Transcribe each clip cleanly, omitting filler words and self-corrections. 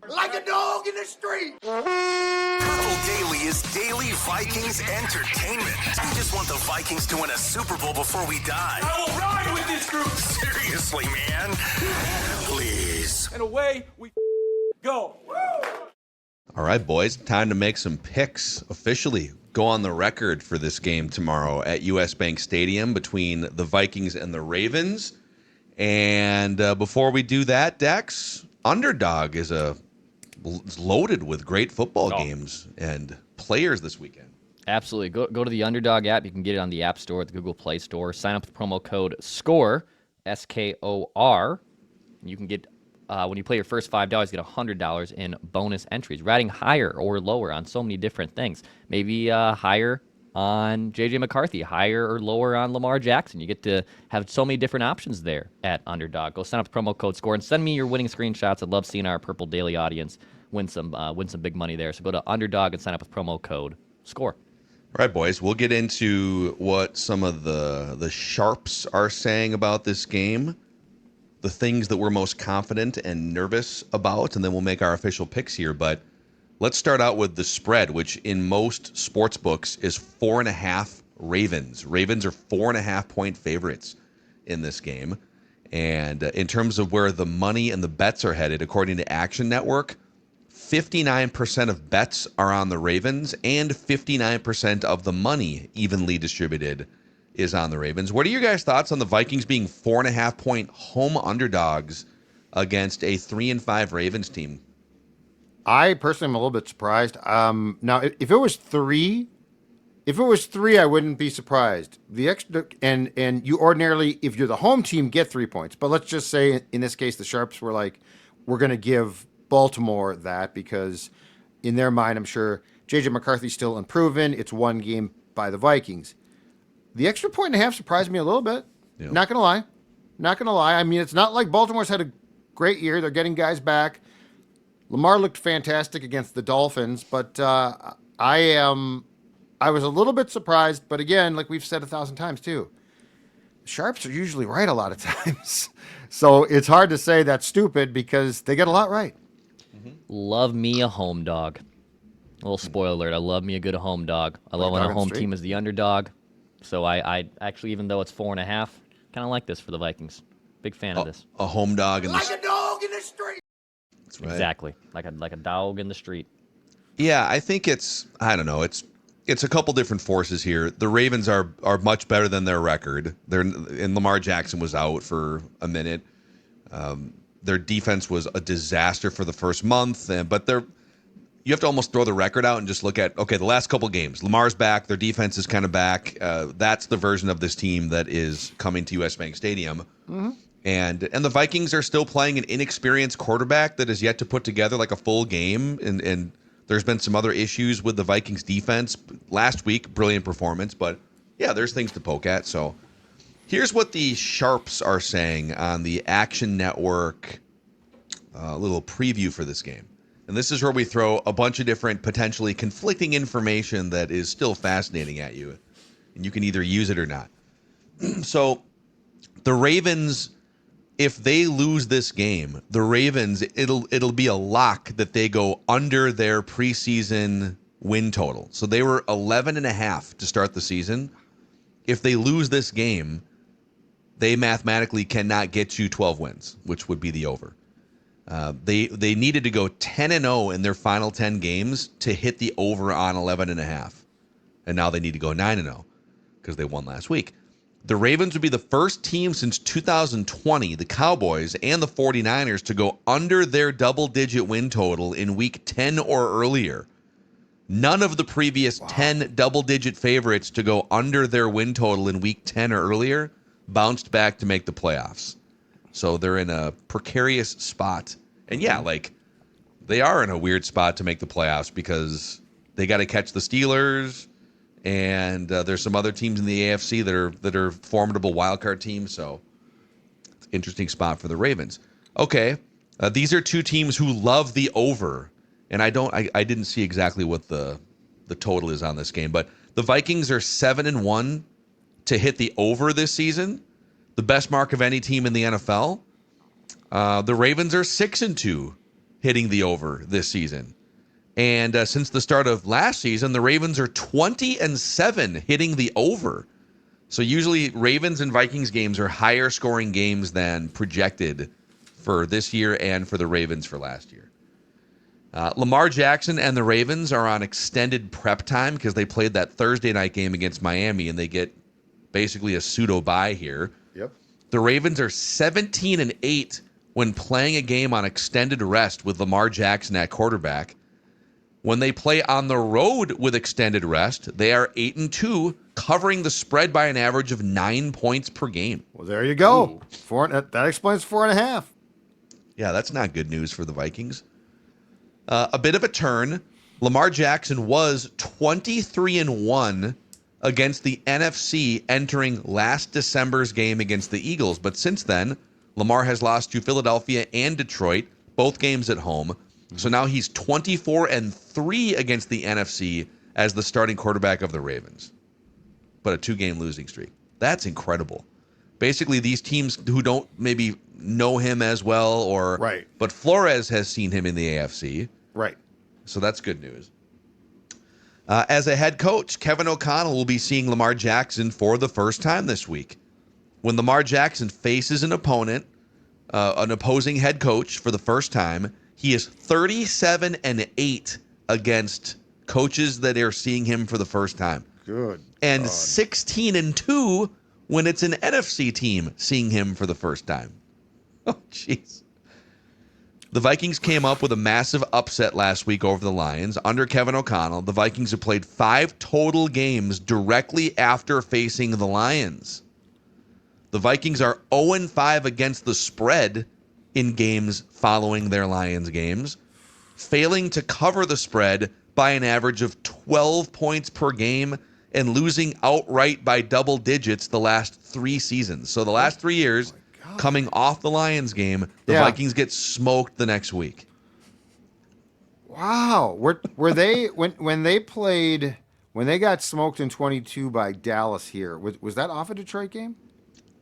Like a dog in the street. Purple Daily is daily Vikings entertainment. We just want the Vikings to win a Super Bowl before we die. I will ride with this group. Seriously, man. Please. And away we go. All right, boys, time to make some picks officially. Go on the record for this game tomorrow at US Bank Stadium between the Vikings and the Ravens. And before we do that, Dex, Underdog is loaded with great football games and players this weekend. Absolutely. Go to the Underdog app. You can get it on the App Store, the Google Play Store. Sign up with promo code SCORE, SKOR. You can get, when you play your first $5, get $100 in bonus entries, riding higher or lower on so many different things. Maybe higher on J.J. McCarthy, higher or lower on Lamar Jackson. You get to have so many different options there at Underdog. Go sign up with promo code SCORE and send me your winning screenshots. I'd love seeing our Purple Daily audience win some big money there. So go to Underdog and sign up with promo code SCORE. All right, boys, we'll get into what some of the sharps are saying about this game, the things that we're most confident and nervous about, and then we'll make our official picks here. But let's start out with the spread, which in most sports books is 4.5 Ravens. Ravens are 4.5-point favorites in this game. And in terms of where the money and the bets are headed, according to Action Network, 59% of bets are on the Ravens, and 59% of the money evenly distributed is on the Ravens. What are your guys' thoughts on the Vikings being 4.5-point home underdogs against a 3-5 Ravens team? I personally am a little bit surprised. Now, if it was three, I wouldn't be surprised. The extra and you ordinarily, if you're the home team, get 3 points. But let's just say in this case, the Sharps were like, we're going to give Baltimore that because in their mind, I'm sure J.J. McCarthy's still unproven. It's one game by the Vikings. The extra 1.5 surprised me a little bit. Yeah. Not gonna lie. I mean, it's not like Baltimore's had a great year. They're getting guys back. Lamar looked fantastic against the Dolphins, but I was a little bit surprised. But again, like we've said 1,000 times too, Sharps are usually right a lot of times. So it's hard to say that's stupid because they get a lot right. Love me a home dog. A little spoiler alert. I love me a good home dog. I love when a home team is the underdog. So I actually, even though it's 4.5, kind of like this for the Vikings. Big fan of this. A home dog in like a dog in the street. That's right. Exactly. Like a dog in the street. Yeah, I think I don't know. It's a couple different forces here. The Ravens are much better than their record. And Lamar Jackson was out for a minute. Their defense was a disaster for the first month, but you have to almost throw the record out and just look at, okay, the last couple games. Lamar's back. Their defense is kind of back. That's the version of this team that is coming to US Bank Stadium. Mm-hmm. And the Vikings are still playing an inexperienced quarterback that is yet to put together like a full game. And there's been some other issues with the Vikings defense. Last week, brilliant performance. But, yeah, there's things to poke at. So here's what the Sharps are saying on the Action Network little preview for this game. And this is where we throw a bunch of different potentially conflicting information that is still fascinating at you. And you can either use it or not. So the Ravens, if they lose this game, the Ravens, it'll be a lock that they go under their preseason win total. So they were 11.5 to start the season. If they lose this game, they mathematically cannot get you 12 wins, which would be the over. They needed to go 10-0 in their final 10 games to hit the over on 11.5. And now they need to go 9-0 because they won last week. The Ravens would be the first team since 2020, the Cowboys and the 49ers, to go under their double-digit win total in week 10 or earlier. None of the previous 10 double-digit favorites to go under their win total in week 10 or earlier bounced back to make the playoffs. So they're in a precarious spot. And yeah, like they are in a weird spot to make the playoffs because they got to catch the Steelers, and there's some other teams in the AFC that are formidable wildcard teams. So it's an interesting spot for the Ravens. Okay, these are two teams who love the over, and I didn't see exactly what the total is on this game, but the Vikings are 7-1 to hit the over this season, the best mark of any team in the NFL. The Ravens are 6-2 hitting the over this season. And since the start of last season, the Ravens are 20-7 hitting the over. So usually Ravens and Vikings games are higher scoring games than projected for this year and for the Ravens for last year. Lamar Jackson and the Ravens are on extended prep time because they played that Thursday night game against Miami, and they get basically a pseudo bye here. Yep. The Ravens are 17-8 when playing a game on extended rest with Lamar Jackson at quarterback. When they play on the road with extended rest, they are 8-2, covering the spread by an average of 9 points per game. Well, there you go. That explains 4.5. Yeah, that's not good news for the Vikings. A bit of a turn. Lamar Jackson was 23-1 against the NFC entering last December's game against the Eagles. But since then, Lamar has lost to Philadelphia and Detroit, both games at home. So now he's 24-3 against the NFC as the starting quarterback of the Ravens. But a 2-game losing streak. That's incredible. Basically, these teams who don't maybe know him as well, or right, but Flores has seen him in the AFC. Right. So that's good news. As a head coach, Kevin O'Connell will be seeing Lamar Jackson for the first time this week. When Lamar Jackson faces an opponent, an opposing head coach for the first time, he is 37-8 against coaches that are seeing him for the first time. Good. And God. 16-2 when it's an NFC team seeing him for the first time. Oh, jeez. The Vikings came up with a massive upset last week over the Lions. Under Kevin O'Connell, the Vikings have played 5 total games directly after facing the Lions. The Vikings are 0-5 against the spread in games following their Lions games, failing to cover the spread by an average of 12 points per game and losing outright by double digits the last 3 seasons. So the last 3 years, coming off the Lions game, the Vikings get smoked the next week. Wow. Were they when they got smoked in 22 by Dallas here? Was that off a Detroit game?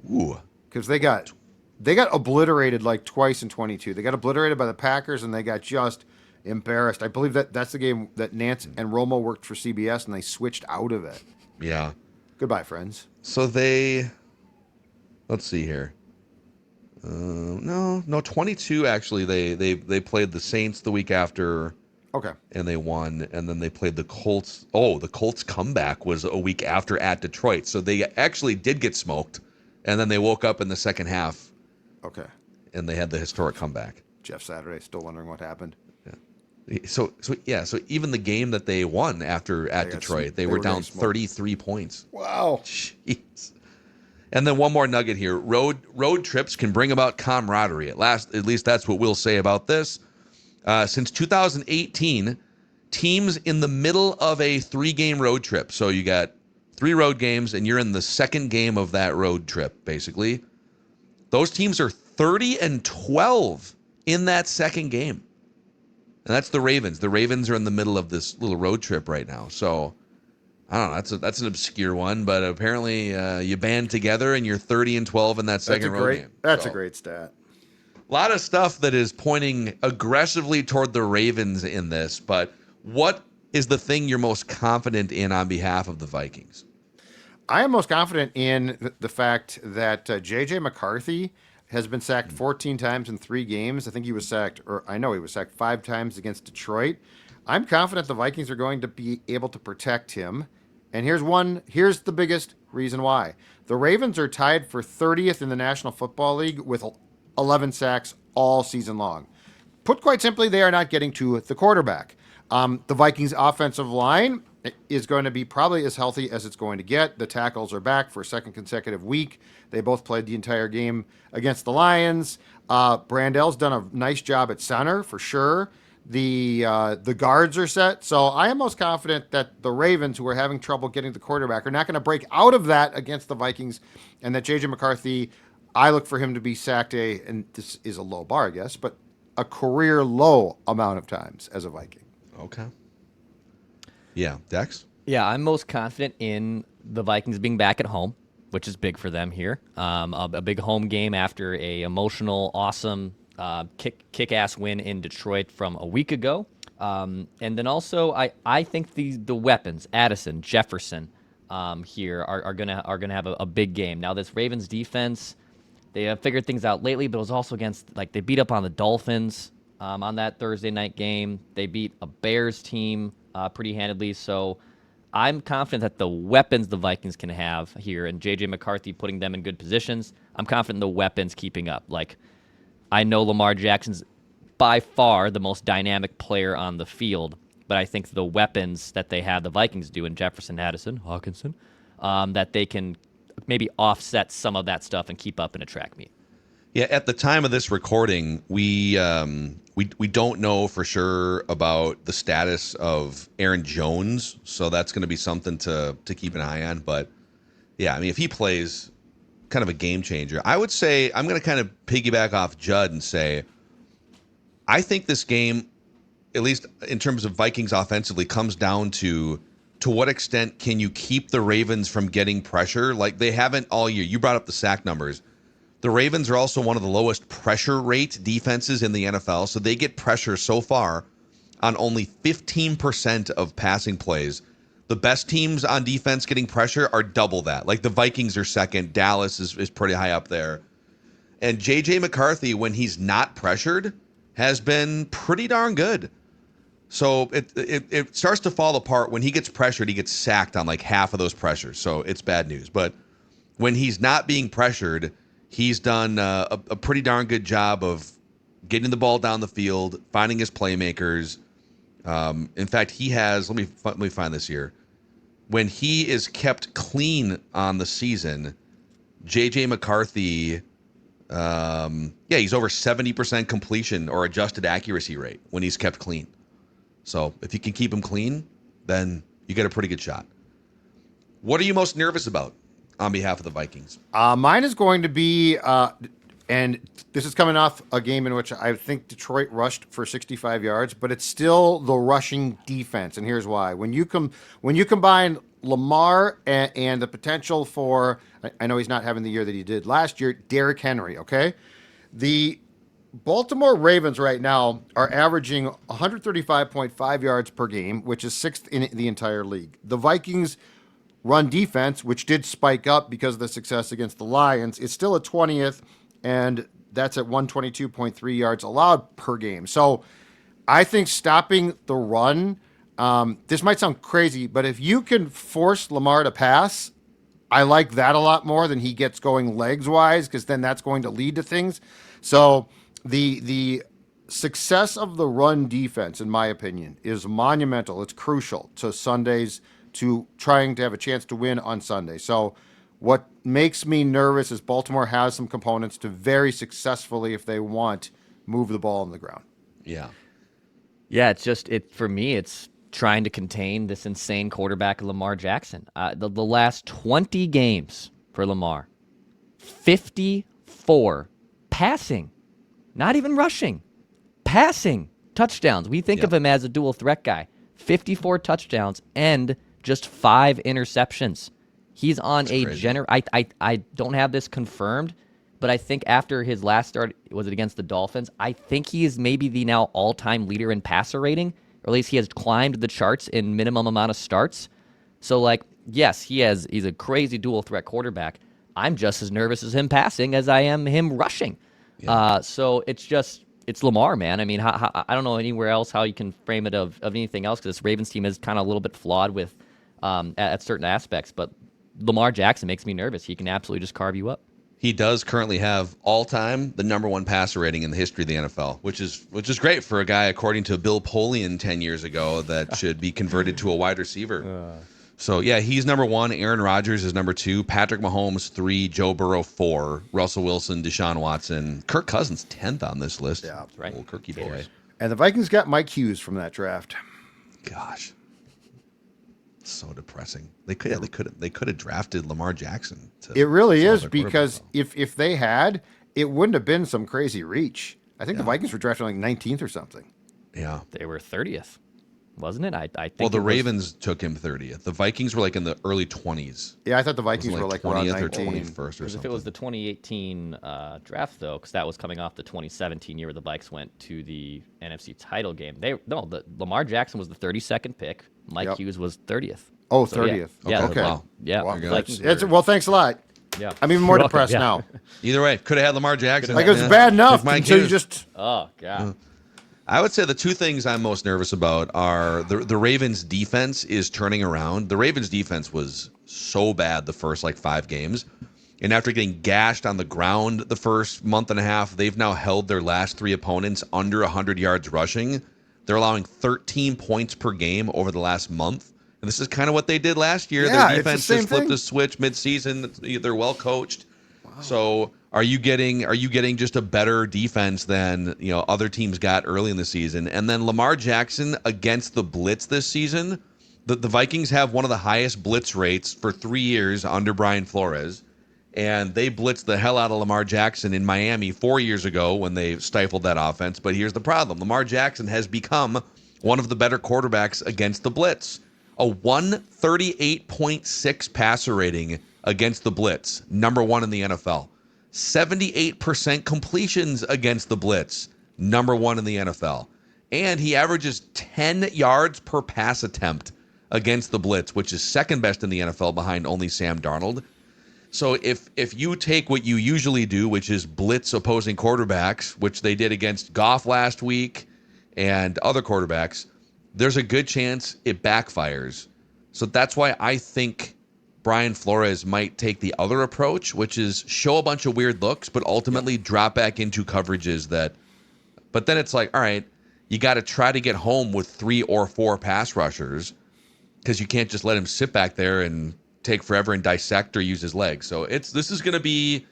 Ooh. Because they got obliterated like twice in 22. They got obliterated by the Packers, and they got just embarrassed. I believe that's the game that Nance and Romo worked for CBS, and they switched out of it. Yeah. Goodbye, friends. So let's see here. No, 22 actually. They played the Saints the week after. Okay. And they won, and then they played the Colts. Oh, the Colts comeback was a week after at Detroit. So they actually did get smoked, and then they woke up in the second half. Okay. And they had the historic comeback. Jeff Saturday still wondering what happened. Yeah. So even the game that they won after at Detroit, they were down 33 points. Wow. Jeez. And then one more nugget here. Road trips can bring about camaraderie. At least that's what we'll say about this. Since 2018, teams in the middle of a 3-game road trip. So you got 3 road games, and you're in the second game of that road trip, basically. Those teams are 30-12 in that second game. And that's the Ravens. The Ravens are in the middle of this little road trip right now. So I don't know. That's an obscure one, but apparently you band together and you're 30-12 in that second road game. That's a great stat. A lot of stuff that is pointing aggressively toward the Ravens in this, but what is the thing you're most confident in on behalf of the Vikings? I am most confident in the fact that J.J. McCarthy has been sacked 14 times in 3 games. I think he was sacked, or I know he was sacked 5 times against Detroit. I'm confident the Vikings are going to be able to protect him. And here's the biggest reason why. The Ravens are tied for 30th in the National Football League with 11 sacks all season long. Put quite simply, they are not getting to the quarterback. The Vikings offensive line is going to be probably as healthy as it's going to get. The tackles are back for a second consecutive week. They both played the entire game against the Lions. Brandell's done a nice job at center for sure. The guards are set. So I am most confident that the Ravens, who are having trouble getting the quarterback, are not going to break out of that against the Vikings, and that J.J. McCarthy, I look for him to be sacked and this is a low bar, I guess, but a career low amount of times as a Viking. Okay. Yeah, Dex? Yeah, I'm most confident in the Vikings being back at home, which is big for them here. A big home game after a emotional, awesome kick-ass win in Detroit from a week ago. And then also, I think the weapons, Addison, Jefferson, here are gonna have a big game. Now, this Ravens defense, they have figured things out lately, but it was also against, like, they beat up on the Dolphins on that Thursday night game. They beat a Bears team pretty handedly. So I'm confident that the weapons the Vikings can have here, and J.J. McCarthy putting them in good positions, I'm confident the weapons keeping up. Like, I know Lamar Jackson's by far the most dynamic player on the field, but I think the weapons that they have, the Vikings do, in Jefferson, Addison, Hawkinson, that they can maybe offset some of that stuff and keep up in a track meet. Yeah, at the time of this recording, we don't know for sure about the status of Aaron Jones, so that's going to be something to keep an eye on. But yeah, I mean, if he plays, kind of a game changer. I would say I'm going to kind of piggyback off Judd and say I think this game, at least in terms of Vikings offensively, comes down to what extent can you keep the Ravens from getting pressure? Like they haven't all year. You brought up the sack numbers. The Ravens are also one of the lowest pressure rate defenses in the NFL, so they get pressure so far on only 15% of passing plays. The best teams on defense getting pressure are double that. Like the Vikings are second. Dallas is pretty high up there. And J.J. McCarthy, when he's not pressured, has been pretty darn good. So it starts to fall apart. When he gets pressured, he gets sacked on like half of those pressures. So it's bad news. But when he's not being pressured, he's done a pretty darn good job of getting the ball down the field, finding his playmakers. In fact, he has, let me find this here. When he is kept clean on the season, J.J. McCarthy, he's over 70% completion or adjusted accuracy rate when he's kept clean. So if you can keep him clean, then you get a pretty good shot. What are you most nervous about on behalf of the Vikings? Mine is going to be, and this is coming off a game in which I think Detroit rushed for 65 yards, but it's still the rushing defense, and here's why. When you combine Lamar and the potential for, I know he's not having the year that he did last year, Derrick Henry, okay? The Baltimore Ravens right now are averaging 135.5 yards per game, which is sixth in the entire league. The Vikings run defense, which did spike up because of the success against the Lions, is still at 20th, and that's at 122.3 yards allowed per game. So I think stopping the run, this might sound crazy, but if you can force Lamar to pass, I like that a lot more than he gets going legs-wise, because then that's going to lead to things. So the success of the run defense, in my opinion, is monumental. It's crucial to Sundays, to trying to have a chance to win on Sunday. So what makes me nervous is Baltimore has some components to very successfully, if they want, move the ball on the ground. Yeah. Yeah, for me, it's trying to contain this insane quarterback, Lamar Jackson. The last 20 games for Lamar, 54 passing, not even rushing, passing touchdowns. We think of him as a dual threat guy. 54 touchdowns and just 5 interceptions. He's on I don't have this confirmed, but I think after his last start, was it against the Dolphins? I think he is maybe the now all-time leader in passer rating, or at least he has climbed the charts in minimum amount of starts. So, like, yes, he's a crazy dual threat quarterback. I'm just as nervous as him passing as I am him rushing. Yeah. So it's Lamar, man. I mean, I don't know anywhere else how you can frame it of anything else, because this Ravens team is kind of a little bit flawed with at certain aspects, but Lamar Jackson makes me nervous. He can absolutely just carve you up. He does currently have all-time the number one passer rating in the history of the NFL, which is great for a guy, according to Bill Polian 10 years ago, that should be converted to a wide receiver. So, yeah, he's number 1. Aaron Rodgers is number 2. Patrick Mahomes, 3. Joe Burrow, 4. Russell Wilson, Deshaun Watson. Kirk Cousins, 10th on this list. Yeah, right. Old Kirky boy. And the Vikings got Mike Hughes from that draft. Gosh. So depressing. They could have drafted Lamar Jackson. It really is, because if they had, it wouldn't have been some crazy reach. I think the Vikings were drafted like 19th or something. Yeah. They were 30th. wasn't it? I think. Well, the it was- Ravens took him 30th. The Vikings were like in the early 20s. Yeah, I thought the Vikings Wasn't were like like around 20th or 19. 21st or Because something. if it was the 2018 draft, though, because that was coming off the 2017 year where the Vikes went to the NFC title game. Lamar Jackson was the 32nd pick. Mike Yep. Hughes was 30th. Oh, So, yeah. 30th. Yeah. Okay. Wow. Yeah. Wow, the go. Vikings It's, were- well, thanks a lot. yeah. I'm even more You're welcome, depressed yeah. now. Either way, could have had Lamar Jackson. Like, it was Yeah. bad enough Took Mike until you Hughes. just... Oh God. I would say the two things I'm most nervous about are the Ravens defense is turning around. The Ravens defense was so bad the first like 5 games. And after getting gashed on the ground the first month and a half, they've now held their last 3 opponents under 100 yards rushing. They're allowing 13 points per game over the last month. And this is kind of what they did last year. Yeah, Their it's the defense same just flipped thing. a switch midseason. They're well coached. So are you getting just a better defense than other teams got early in the season? And then Lamar Jackson against the blitz this season, the Vikings have one of the highest blitz rates for 3 years under Brian Flores, and they blitzed the hell out of Lamar Jackson in Miami 4 years ago when they stifled that offense. But here's the problem: Lamar Jackson has become one of the better quarterbacks against the blitz. A 138.6 passer rating against the blitz, number 1 in the NFL. 78% completions against the blitz, number 1 in the NFL. And he averages 10 yards per pass attempt against the blitz, which is second best in the NFL behind only Sam Darnold. So if you take what you usually do, which is blitz opposing quarterbacks, which they did against Goff last week and other quarterbacks, there's a good chance it backfires. So that's why I think Brian Flores might take the other approach, which is show a bunch of weird looks, but ultimately drop back into coverages that. But then it's like, all right, you got to try to get home with 3 or 4 pass rushers, because you can't just let him sit back there and take forever and dissect or use his legs. So this is going to be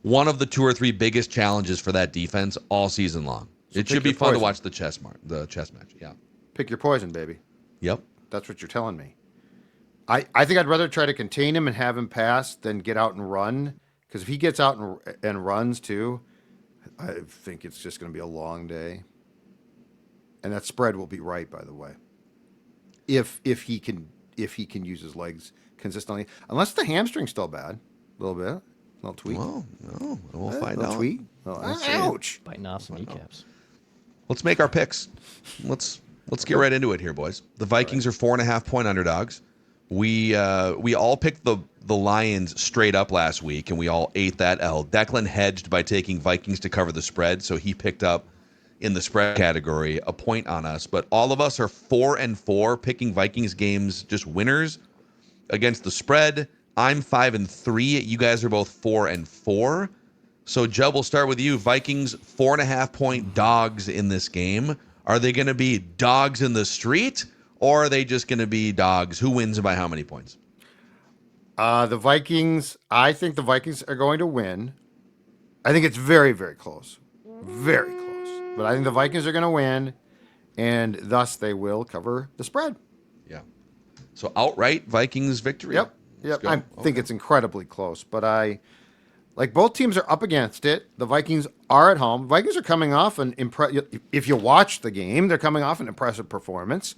one of the 2 or 3 biggest challenges for that defense all season long. So It should pick be your fun to poison. watch the chess match. Yeah. Pick your poison, baby. Yep. That's what you're telling me. I think I'd rather try to contain him and have him pass than get out and run. Because if he gets out and runs too, I think it's just going to be a long day. And that spread will be right, by the way. If he can use his legs consistently, unless the hamstring's still bad, a little bit, a little tweak. Well, no, we'll find little out. tweak. Ouch! Biting off some kneecaps. Let's make our picks. Let's get right into it here, boys. The Vikings are 4.5-point underdogs. We all picked the Lions straight up last week, and we all ate that L. Declan hedged by taking Vikings to cover the spread, so he picked up in the spread category a point on us. But all of us are 4-4, picking Vikings games just winners against the spread. I'm 5-3. You guys are both 4-4. So, Jeb, we'll start with you. Vikings 4.5-point dogs in this game. Are they going to be dogs in the street, or are they just going to be dogs? Who wins and by how many points? The Vikings. I think the Vikings are going to win. I think it's very, very close, very close. But I think the Vikings are going to win, and thus they will cover the spread. Yeah. So outright Vikings victory. Yep. Let's go. I think it's incredibly close, but both teams are up against it. The Vikings are at home. Vikings are coming off if you watch the game, they're coming off an impressive performance.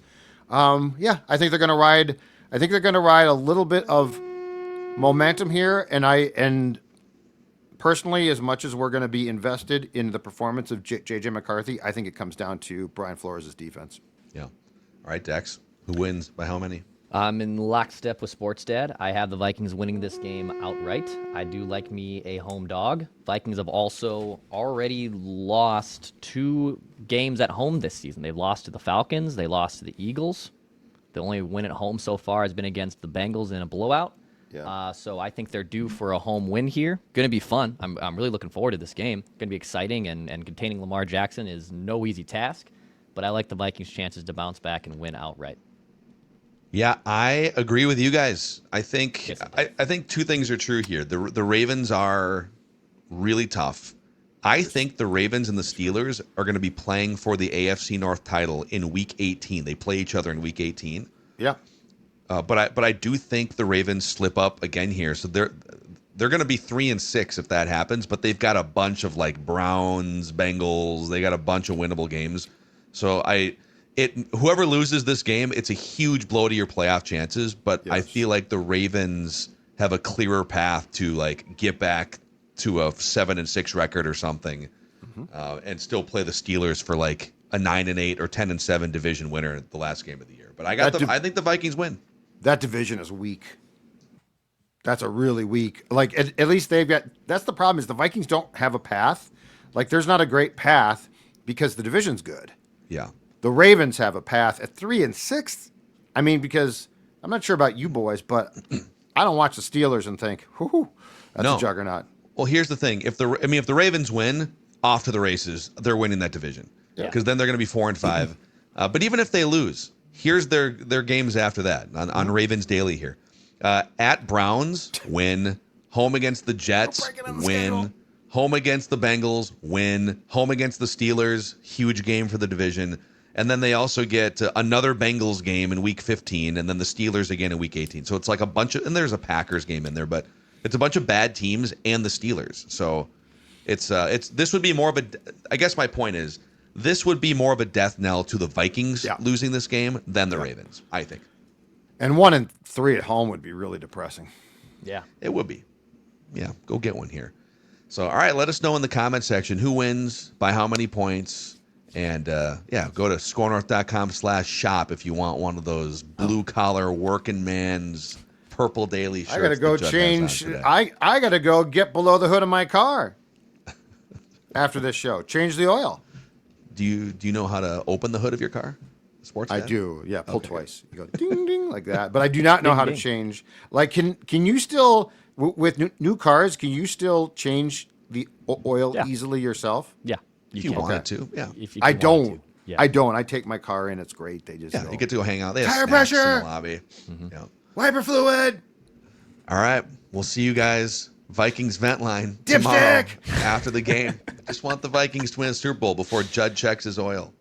I think they're going to ride. I think they're going to ride a little bit of momentum here, and personally, as much as we're going to be invested in the performance of J.J. McCarthy, I think it comes down to Brian Flores' defense. Yeah. All right, Dex. Who wins by how many? I'm in lockstep with Sports Dad. I have the Vikings winning this game outright. I do like me a home dog. Vikings have also already lost 2 games at home this season. They've lost to the Falcons. They lost to the Eagles. The only win at home so far has been against the Bengals in a blowout. Yeah. So I think they're due for a home win here. Going to be fun. I'm really looking forward to this game. Going to be exciting, and containing Lamar Jackson is no easy task. But I like the Vikings' chances to bounce back and win outright. Yeah, I agree with you guys. I think 2 things are true here. The Ravens are really tough. I think the Ravens and the Steelers are going to be playing for the AFC North title in Week 18. They play each other in Week 18. Yeah. But I do think the Ravens slip up again here. So they're going to be 3-6 if that happens. But they've got a bunch of like Browns, Bengals. They got a bunch of winnable games. So Whoever loses this game, it's a huge blow to your playoff chances. But I Yes. feel like the Ravens have a clearer path to like get back to a 7-6 record or something, and still play the Steelers for like a 9-8 or 10-7 division winner the last game of the year. But I think the Vikings win. That division is weak. That's a really weak. Like at least they've got. That's the problem is the Vikings don't have a path. Like there's not a great path because the division's good. Yeah. The Ravens have a path at 3-6. I mean, because I'm not sure about you boys, but I don't watch the Steelers and think, "Whoo, that's a juggernaut." Well, here's the thing: if the Ravens win, off to the races, they're winning that division because then they're going to be 4-5. But even if they lose, here's their games after that on Ravens Daily here. At Browns, win. Home against the Jets, win. Home against the Bengals, win. Home against the Steelers, huge game for the division. And then they also get another Bengals game in Week 15, and then the Steelers again in Week 18. So it's like a bunch of, and there's a Packers game in there, but it's a bunch of bad teams and the Steelers. So it's this would be more of a. I guess my point is this would be more of a death knell to the Vikings losing this game than the Ravens. I think. And 1-3 at home would be really depressing. Yeah. It would be. Yeah, go get one here. So, all right, let us know in the comment section who wins, by how many points. And, go to scorenorth.com/shop if you want one of those blue-collar working man's purple daily shirts. I got to go that Judd has change. on today. I got to go get below the hood of my car after this show. Change the oil. Do you know how to open the hood of your car? Sports I guy? do. Yeah, pull Okay. twice. You go ding ding like that. But I do not know how to ding. change. Like, can you still with new cars? Can you still change the oil Yeah. easily yourself? Yeah. If you can. wanted to, yeah. If you I wanted don't. to. Yeah. I don't. I take my car in. It's great. They just Yeah, go, you get to go hang out. They have Tire snacks in pressure! the lobby. Yeah. wiper fluid. All right. We'll see you guys. Vikings vent line Dipstick! tomorrow after the game. Just want the Vikings to win a Super Bowl before Judd checks his oil.